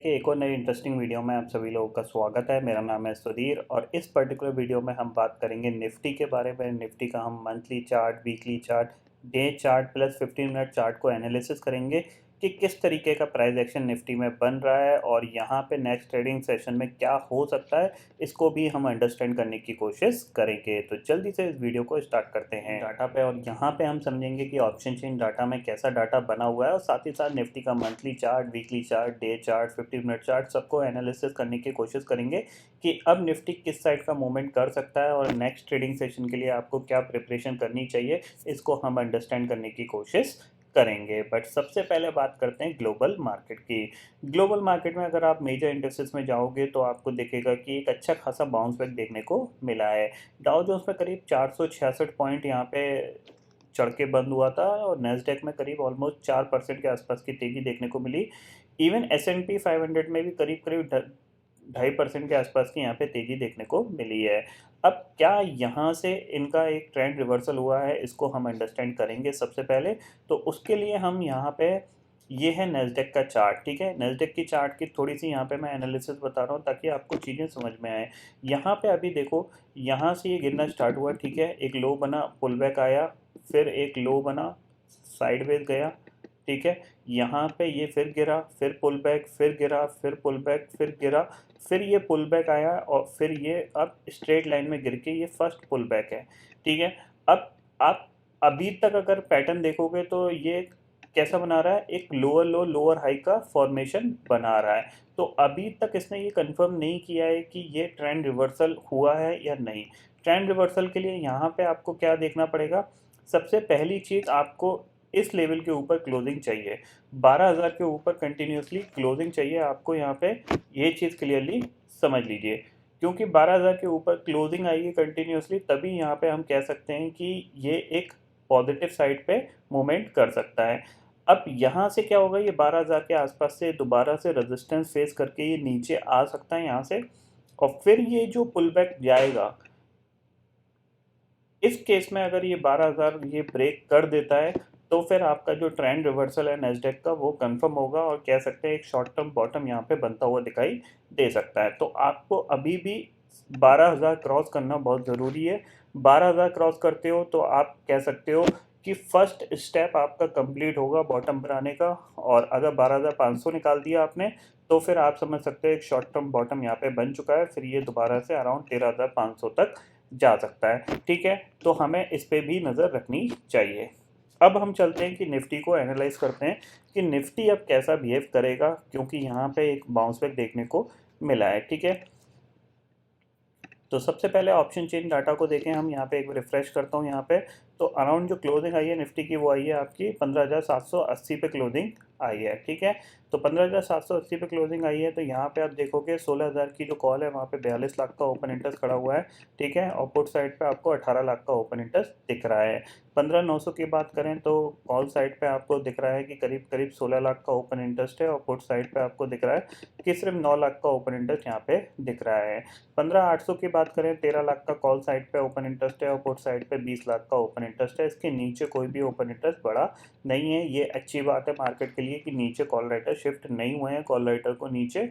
कि एक और नई इंटरेस्टिंग वीडियो में आप सभी लोगों का स्वागत है। मेरा नाम है सुधीर और इस पर्टिकुलर वीडियो में हम बात करेंगे निफ्टी के बारे में। निफ्टी का हम monthly chart, weekly chart, day chart plus 15 minute chart को एनालिसिस करेंगे कि किस तरीके का प्राइस एक्शन निफ्टी में बन रहा है और यहाँ पे नेक्स्ट ट्रेडिंग सेशन में क्या हो सकता है, इसको भी हम अंडरस्टैंड करने की कोशिश करेंगे। तो जल्दी से इस वीडियो को स्टार्ट करते हैं डाटा पे, और यहाँ पे हम समझेंगे कि ऑप्शन चेन डाटा में कैसा डाटा बना हुआ है और साथ ही साथ निफ्टी का monthly chart, weekly chart, day chart, 50 minute chart सबको एनालिसिस करने की कोशिश करेंगे कि अब निफ्टी किस साइड का मूवमेंट कर सकता है और नेक्स्ट ट्रेडिंग सेशन के लिए आपको क्या प्रिपरेशन करनी चाहिए, इसको हम अंडरस्टैंड करने की कोशिश करेंगे। बट सबसे पहले बात करते हैं ग्लोबल मार्केट की। ग्लोबल मार्केट में अगर आप मेजर इंडेक्सेस में जाओगे तो आपको दिखेगा कि एक अच्छा खासा बाउंस बैक देखने को मिला है। डाउ जोन्स में करीब 466 पॉइंट यहाँ पे चढ़ के बंद हुआ था और नेस्डेक में करीब ऑलमोस्ट 4% के आसपास की तेज़ी देखने को मिली। इवन S&P 500 में भी करीब करीब 2.5% के आसपास की यहाँ पे तेज़ी देखने को मिली है। अब क्या यहाँ से इनका एक ट्रेंड रिवर्सल हुआ है, इसको हम अंडरस्टैंड करेंगे सबसे पहले। तो उसके लिए हम यहाँ पे, ये है नेस्डेक का चार्ट, ठीक है। नेस्डेक की चार्ट की थोड़ी सी यहाँ पे मैं एनालिसिस बता रहा हूँ ताकि आपको चीज़ें समझ में आए। यहाँ पे अभी देखो, यहाँ से ये गिरना स्टार्ट हुआ, ठीक है। एक लो बना, पुल बैक आया, फिर एक लो बना, साइडवेज गया, ठीक है। यहाँ पे ये फिर गिरा, फिर पुल बैक, फिर गिरा, फिर पुल बैक, फिर गिरा, फिर ये पुल बैक आया और फिर ये अब स्ट्रेट लाइन में गिर के ये फर्स्ट पुल बैक है, ठीक है। अब आप अभी तक अगर पैटर्न देखोगे तो ये कैसा बना रहा है, एक लोअर लो लोअर हाई का फॉर्मेशन बना रहा है। तो अभी तक इसने ये कंफर्म नहीं किया है कि ये ट्रेंड रिवर्सल हुआ है या नहीं। ट्रेंड रिवर्सल के लिए यहाँ पे आपको क्या देखना पड़ेगा, सबसे पहली चीज़ आपको इस लेवल के ऊपर क्लोजिंग चाहिए। 12,000 के ऊपर कंटिन्यूसली क्लोजिंग चाहिए आपको। यहाँ पे ये चीज़ क्लियरली समझ लीजिए, क्योंकि 12,000 के ऊपर क्लोजिंग आएगी कंटिन्यूसली, तभी यहाँ पे हम कह सकते हैं कि ये एक पॉजिटिव साइड पे मूवमेंट कर सकता है। अब यहाँ से क्या होगा, ये 12,000 के आसपास से दोबारा से रेजिस्टेंस फेस करके ये नीचे आ सकता है यहाँ से, और फिर ये जो पुल बैक जाएगा, इस केस में अगर ये 12,000 ये ब्रेक कर देता है तो फिर आपका जो ट्रेंड रिवर्सल है नेस्डेक का वो कंफर्म होगा और कह सकते हैं एक शॉर्ट टर्म बॉटम यहाँ पे बनता हुआ दिखाई दे सकता है। तो आपको अभी भी 12,000 क्रॉस करना बहुत ज़रूरी है। 12,000 क्रॉस करते हो तो आप कह सकते हो कि फर्स्ट स्टेप आपका कंप्लीट होगा बॉटम बनाने का, और अगर 12,500 निकाल दिया आपने तो फिर आप समझ सकते हो एक शॉर्ट टर्म बॉटम यहाँ पे बन चुका है। फिर ये दोबारा से अराउंड 13,500 तक जा सकता है, ठीक है। तो हमें इस पे भी नज़र रखनी चाहिए। अब हम चलते हैं कि निफ्टी को एनालाइज करते हैं कि निफ्टी अब कैसा बिहेव करेगा, क्योंकि यहाँ पे एक बाउंस बैक देखने को मिला है, ठीक है। तो सबसे पहले ऑप्शन चेन डाटा को देखें हम। यहाँ पे एक रिफ्रेश करता हूँ यहाँ पे, तो अराउंड जो क्लोजिंग आई है निफ्टी की वो आई है आपकी 15,780 पे क्लोजिंग आई है, ठीक है। तो 15,780 पे क्लोजिंग आई है, तो यहाँ पे आप देखोगे 16,000 की जो कॉल है वहाँ पे 42 लाख का ओपन इंटरेस्ट खड़ा हुआ है, ठीक है। और पुट साइड पे आपको 18 लाख का ओपन इंटरेस्ट दिख रहा है। 15,900 की बात करें तो कॉल साइड पे आपको दिख रहा है कि करीब करीब 16 लाख का ओपन इंटरेस्ट है, और पुट साइड पे आपको दिख रहा है कि सिर्फ 9 लाख का ओपन इंटरेस्ट यहाँ पे दिख रहा है। 15,800 की बात करें, 13 लाख का कॉल साइड पे ओपन इंटरेस्ट है और पुट साइड पे 20 लाख का ओपन इंटरेस्ट है। इसके नीचे कोई भी ओपन इंटरेस्ट बड़ा नहीं है। ये अच्छी बात है मार्केट के लिए कि नीचे कॉल राइटर शिफ्ट नहीं हुए हैं। कॉल राइटर को नीचे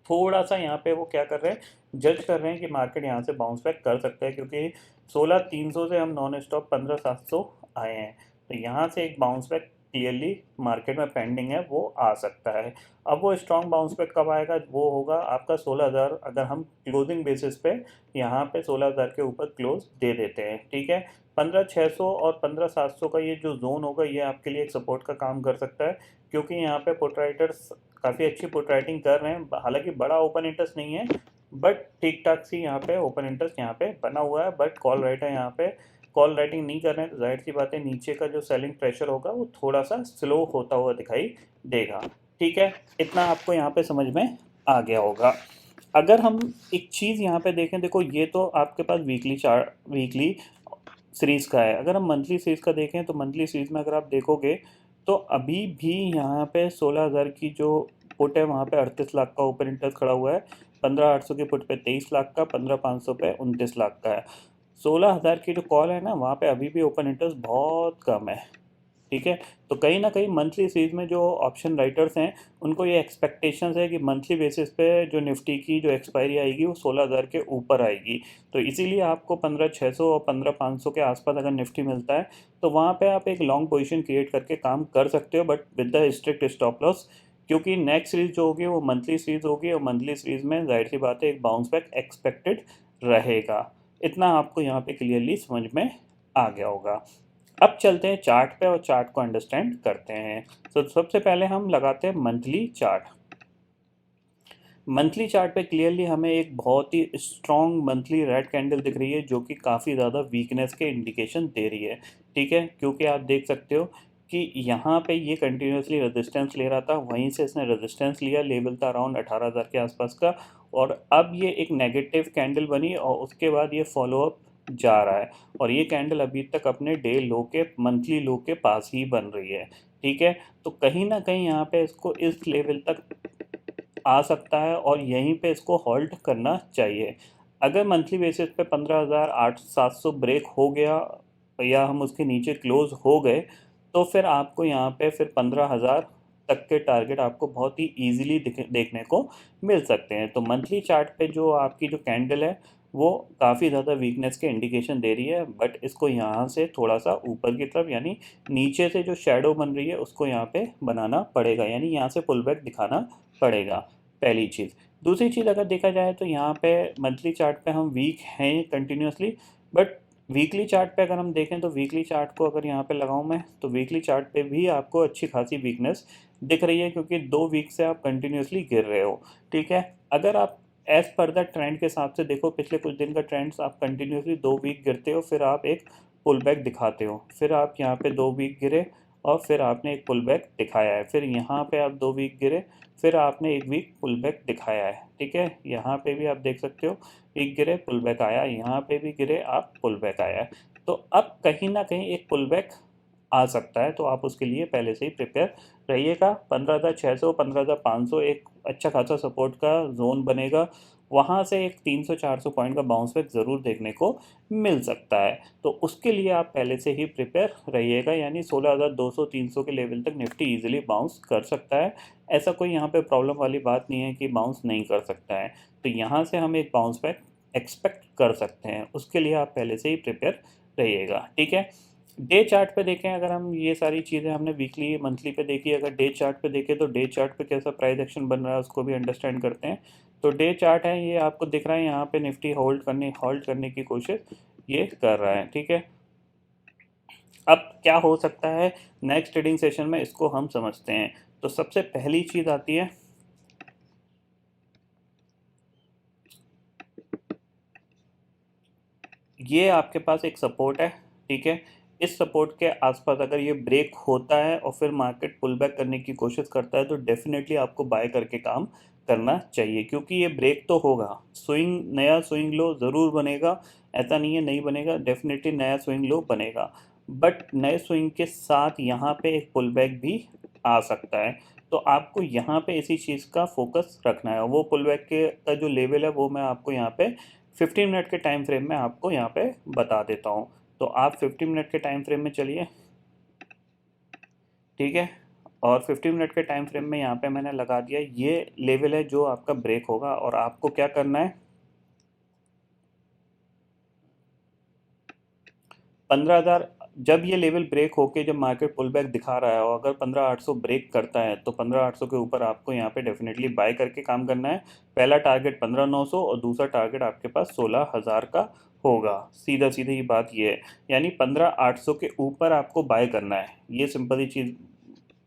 थोड़ा सा यहाँ पे वो क्या कर रहे हैं, जज कर रहे हैं कि मार्केट यहाँ से बाउंस बैक कर सकता है, क्योंकि 16,300 से हम नॉन स्टॉप 15,700 आए हैं। तो यहाँ से एक बाउंस बैक क्लियरली मार्केट में पेंडिंग है, वो आ सकता है। अब वो स्ट्रॉन्ग बाउंस बैक कब आएगा, वो होगा आपका 16,000। अगर हम क्लोजिंग बेसिस पे यहाँ पे 16,000 के ऊपर क्लोज दे देते हैं, ठीक है। 15,600 और 15,700 का ये जो जोन होगा ये आपके लिए एक सपोर्ट का काम कर सकता है, क्योंकि यहाँ पे पुट राइटर्स काफ़ी अच्छी पुट राइटिंग कर रहे हैं। हालांकि बड़ा ओपन इंटरेस्ट नहीं है, बट ठीक ठाक सी यहाँ पे ओपन इंटरेस्ट यहाँ पे बना हुआ है। बट कॉल राइटर यहाँ पे कॉल राइटिंग नहीं कर रहे हैं, तो जाहिर सी बात है नीचे का जो सेलिंग प्रेशर होगा वो थोड़ा सा स्लो होता हुआ दिखाई देगा, ठीक है। इतना आपको यहाँ पे समझ में आ गया होगा। अगर हम एक चीज़ यहाँ पे देखें, देखो ये तो आपके पास वीकली चार्ट, वीकली सीरीज़ का है। अगर हम मंथली सीरीज़ का देखें तो मंथली सीरीज़ में अगर आप देखोगे तो अभी भी यहाँ पे 16,000 की जो पुट है वहाँ पे 38 लाख का ओपन इंटरेस्ट खड़ा हुआ है। 15,800 की पुट पे 23 लाख का, 15,500 पे 29 लाख का है। 16,000 की जो कॉल है ना, वहाँ पे अभी भी ओपन इंटरेस्ट बहुत कम है, ठीक है। तो कहीं ना कहीं मंथली सीरीज में जो ऑप्शन राइटर्स हैं उनको ये एक्सपेक्टेशंस है कि मंथली बेसिस पे जो निफ्टी की जो एक्सपायरी आएगी वो 16,000 के ऊपर आएगी। तो इसीलिए आपको 15,600 और 15,500 के आसपास अगर निफ्टी मिलता है तो वहाँ पे आप एक लॉन्ग पोजीशन क्रिएट करके काम कर सकते हो, but with the strict stop loss, क्योंकि नेक्स्ट सीरीज जो होगी वो मंथली सीरीज होगी और मंथली सीरीज में जाहिर सी बात है एक बाउंस बैक एक्सपेक्टेड रहेगा। इतना आपको यहाँ पे क्लियरली समझ में आ गया होगा। अब चलते हैं चार्ट पे और चार्ट को अंडरस्टैंड करते हैं। तो सबसे पहले हम लगाते हैं मंथली चार्ट। मंथली चार्ट पे क्लियरली हमें एक बहुत ही स्ट्रॉन्ग मंथली रेड कैंडल दिख रही है जो कि काफ़ी ज़्यादा वीकनेस के इंडिकेशन दे रही है, ठीक है। क्योंकि आप देख सकते हो कि यहाँ पे ये कंटिन्यूसली रेजिस्टेंस ले रहा था, वहीं से इसने रेजिस्टेंस लिया, लेवल था अराउंड 18,000 के आसपास का, और अब ये एक नेगेटिव कैंडल बनी और उसके बाद ये फॉलोअप जा रहा है और ये कैंडल अभी तक अपने डे लो के मंथली लो के पास ही बन रही है, ठीक है। तो कहीं ना कहीं यहाँ पे इसको इस लेवल तक आ सकता है और यहीं पे इसको होल्ड करना चाहिए। अगर मंथली बेसिस पे 15,700 ब्रेक हो गया या हम उसके नीचे क्लोज हो गए तो फिर आपको यहाँ पे फिर 15,000 तक के टारगेट आपको बहुत ही ईजिली देखने को मिल सकते हैं। तो मंथली चार्ट पे जो आपकी जो कैंडल है वो काफ़ी ज़्यादा वीकनेस के इंडिकेशन दे रही है, बट इसको यहाँ से थोड़ा सा ऊपर की तरफ यानी नीचे से जो शेडो बन रही है उसको यहाँ पे बनाना पड़ेगा, यानी यहाँ से पुल बैक दिखाना पड़ेगा, पहली चीज़। दूसरी चीज़ अगर देखा जाए तो यहाँ पे मंथली चार्ट पे हम वीक हैं कंटिन्यूसली, बट वीकली चार्ट पे अगर हम देखें तो वीकली चार्ट को अगर यहाँ पे लगाऊं मैं तो वीकली चार्ट पे भी आपको अच्छी खासी वीकनेस दिख रही है, क्योंकि 2 वीक से आप कंटिन्यूसली गिर रहे हो, ठीक है। अगर आप एज पर द ट्रेंड के हिसाब से देखो, पिछले कुछ दिन का ट्रेंड्स, आप कंटिन्यूसली 2 वीक गिरते हो, फिर आप एक पुल बैक दिखाते हो, फिर आप यहाँ पे 2 वीक गिरे और फिर आपने एक पुल बैक दिखाया है, फिर यहाँ पे आप 2 वीक गिरे, फिर आपने 1 वीक पुल बैक दिखाया है, ठीक है। यहाँ पे भी आप देख सकते हो वीक गिरे पुल बैक आया, यहाँ पे भी गिरे आप पुल बैक आया। तो अब कहीं ना कहीं एक पुल बैक आ सकता है, तो आप उसके लिए पहले से ही प्रिपेयर रहिएगा। 15,600 15,500 एक अच्छा खासा सपोर्ट का जोन बनेगा, वहाँ से एक 300-400 पॉइंट का बाउंस बैक ज़रूर देखने को मिल सकता है। तो उसके लिए आप पहले से ही प्रिपेयर रहिएगा, यानी 16,200-300 के लेवल तक निफ्टी इजीली बाउंस कर सकता है। ऐसा कोई यहाँ पे प्रॉब्लम वाली बात नहीं है कि बाउंस नहीं कर सकता है। तो यहाँ से हम एक बाउंस बैक एक्सपेक्ट कर सकते हैं, उसके लिए आप पहले से ही प्रिपेयर रहिएगा, ठीक है। डे चार्ट पे देखें, अगर हम ये सारी चीज़ें हमने वीकली मंथली पे देखी, अगर डे चार्ट पे देखें तो डे चार्ट पे कैसा प्राइस एक्शन बन रहा है उसको भी अंडरस्टैंड करते हैं। तो डे चार्ट है, ये आपको दिख रहा है यहाँ पे निफ्टी होल्ड करने की कोशिश ये कर रहा है, ठीक है। अब क्या हो सकता है नेक्स्ट ट्रेडिंग सेशन में, इसको हम समझते हैं। तो सबसे पहली चीज़ आती है, ये आपके पास एक सपोर्ट है, ठीक है। इस सपोर्ट के आसपास अगर ये ब्रेक होता है और फिर मार्केट पुल बैक करने की कोशिश करता है तो डेफिनेटली आपको बाय करके काम करना चाहिए, क्योंकि ये ब्रेक तो होगा, नया स्विंग लो ज़रूर बनेगा, ऐसा नहीं है नहीं बनेगा, डेफिनेटली नया स्विंग लो बनेगा, बट नए स्विंग के साथ यहाँ पे एक पुल बैक भी आ सकता है। तो आपको यहाँ पे इसी चीज़ का फोकस रखना है। वो पुल बैक के का जो लेवल है वो मैं आपको यहाँ पे 15 मिनट के टाइम फ्रेम में आपको यहाँ पे बता देता हूँ। तो आप 15 मिनट के टाइम फ्रेम में चलिए, ठीक है। और 15 मिनट के टाइम फ्रेम में यहाँ पे मैंने लगा दिया, ये लेवल है जो आपका ब्रेक होगा और आपको क्या करना है, 15,000, जब ये लेवल ब्रेक होके जब मार्केट पुल बैक दिखा रहा है और अगर 15,800 ब्रेक करता है तो 15,800 के ऊपर आपको यहाँ पे डेफिनेटली बाय करके काम करना है। पहला टारगेट 15,900 और दूसरा टारगेट आपके पास 16,000 का होगा, सीधा सीधी बात ये है, यानी 15,800 के ऊपर आपको बाय करना है। ये सिंपल ही चीज़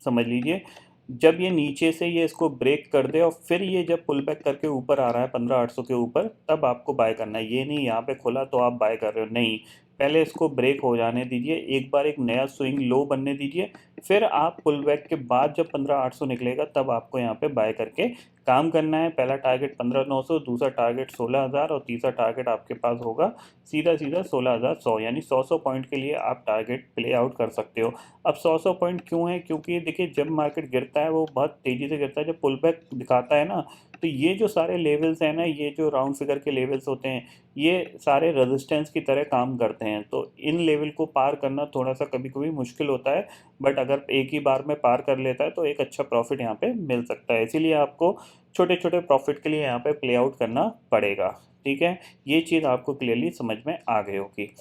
समझ लीजिए। जब ये नीचे से ये इसको ब्रेक कर दे और फिर ये जब पुल बैक करके ऊपर आ रहा है 15,800 के ऊपर, तब आपको बाय करना है। ये नहीं यहाँ पे खुला तो आप बाय कर रहे हो, नहीं, पहले इसको ब्रेक हो जाने दीजिए, एक बार एक नया स्विंग लो बनने दीजिए, फिर आप पुल बैक के बाद जब 15,800 निकलेगा तब आपको यहाँ पे बाय करके काम करना है। पहला टारगेट 15,900, दूसरा टारगेट 16,000 और तीसरा टारगेट आपके पास होगा सीधा सीधा 16,100, यानी 100 पॉइंट के लिए आप टारगेट प्ले आउट कर सकते हो। अब 100 पॉइंट क्यों है? क्योंकि देखिए जब मार्केट गिरता है वो बहुत तेज़ी से गिरता है, जब पुल बैक दिखाता है ना, तो ये जो सारे लेवल्स हैं ना, ये जो राउंड फिगर के लेवल्स होते हैं, ये सारे रेजिस्टेंस की तरह काम करते हैं। तो इन लेवल को पार करना थोड़ा सा कभी कभी मुश्किल होता है, बट अगर एक ही बार में पार कर लेता है तो एक अच्छा प्रॉफिट यहाँ पे मिल सकता है। इसीलिए आपको छोटे छोटे प्रॉफिट के लिए यहाँ पे प्ले आउट करना पड़ेगा। ठीक है, ये चीज़ आपको क्लियरली समझ में आ गई होगी।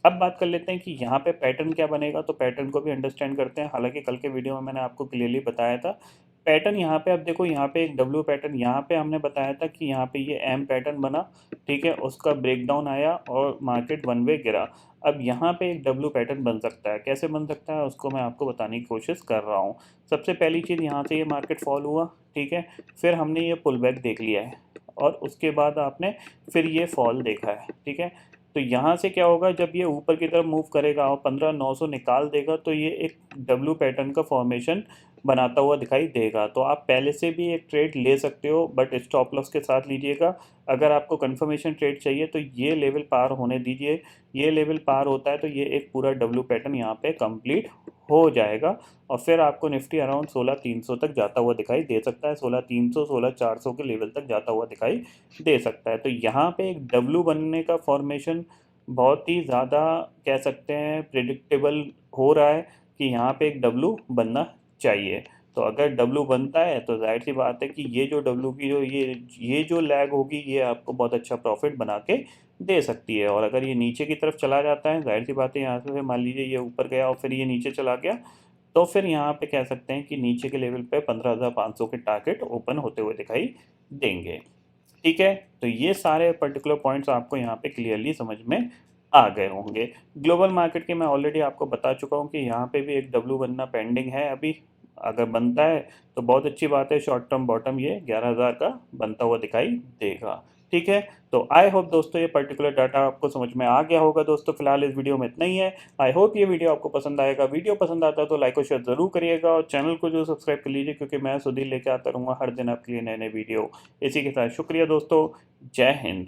अब बात कर लेते हैं कि यहाँ पे पैटर्न क्या बनेगा, तो पैटर्न को भी अंडरस्टैंड करते हैं। हालांकि कल के वीडियो में मैंने आपको क्लियरली बताया था पैटर्न यहाँ पे। अब देखो यहाँ पे एक डब्ल्यू पैटर्न, यहाँ पे हमने बताया था कि यहाँ पे ये एम पैटर्न बना, ठीक है, उसका ब्रेकडाउन आया और मार्केट वन वे गिरा। अब यहाँ पे एक डब्ल्यू पैटर्न बन सकता है, कैसे बन सकता है उसको मैं आपको बताने की कोशिश कर रहा हूँ। सबसे पहली चीज़, यहाँ से ये मार्केट फॉल हुआ, ठीक है, फिर हमने ये पुल बैक देख लिया है और उसके बाद आपने फिर ये फॉल देखा है, ठीक है। तो यहाँ से क्या होगा, जब ये ऊपर की तरफ मूव करेगा और 15,900 निकाल देगा तो ये एक डब्ल्यू पैटर्न का फॉर्मेशन बनाता हुआ दिखाई देगा। तो आप पहले से भी एक ट्रेड ले सकते हो, बट स्टॉप लॉस के साथ लीजिएगा। अगर आपको कंफर्मेशन ट्रेड चाहिए तो ये लेवल पार होने दीजिए। ये लेवल पार होता है तो ये एक पूरा डब्ल्यू पैटर्न यहाँ पे कंप्लीट हो जाएगा और फिर आपको निफ्टी अराउंड 16,300 तक जाता हुआ दिखाई दे सकता है। 16,300 16,400 के लेवल तक जाता हुआ दिखाई दे सकता है। तो यहाँ पे एक डब्ल्यू बनने का फॉर्मेशन बहुत ही ज़्यादा कह सकते हैं प्रिडिक्टेबल हो रहा है कि यहाँ पे एक डब्ल्यू बनना चाहिए। तो अगर डब्ल्यू बनता है तो जाहिर सी बात है कि ये जो डब्ल्यू की जो ये जो लैग होगी ये आपको बहुत अच्छा प्रॉफिट बना के दे सकती है। और अगर ये नीचे की तरफ चला जाता है, जाहिर सी बात है यहाँ से मान लीजिए ये ऊपर गया और फिर ये नीचे चला गया, तो फिर यहाँ पे कह सकते हैं कि नीचे के लेवल पे 15,500 के टारगेट ओपन होते हुए दिखाई देंगे। ठीक है, तो ये सारे पर्टिकुलर पॉइंट्स आपको यहाँ पे क्लियरली समझ में आ गए होंगे। ग्लोबल मार्केट के मैं ऑलरेडी आपको बता चुका हूँ कि यहाँ पे भी एक डब्ल्यू बनना पेंडिंग है अभी। अगर बनता है तो बहुत अच्छी बात है, शॉर्ट टर्म बॉटम ये 11,000 का बनता हुआ दिखाई देगा। ठीक है, तो आई होप दोस्तों ये पर्टिकुलर डाटा आपको समझ में आ गया होगा। दोस्तों फिलहाल इस वीडियो में इतना ही है। आई होप ये वीडियो आपको पसंद आएगा। वीडियो पसंद आता है तो लाइक और शेयर जरूर करिएगा और चैनल को जो सब्सक्राइब कर लीजिए, क्योंकि मैं सुधीर लेके आता रहूँगा हर दिन आपके लिए नए नए वीडियो। इसी के साथ शुक्रिया दोस्तों, जय हिंद।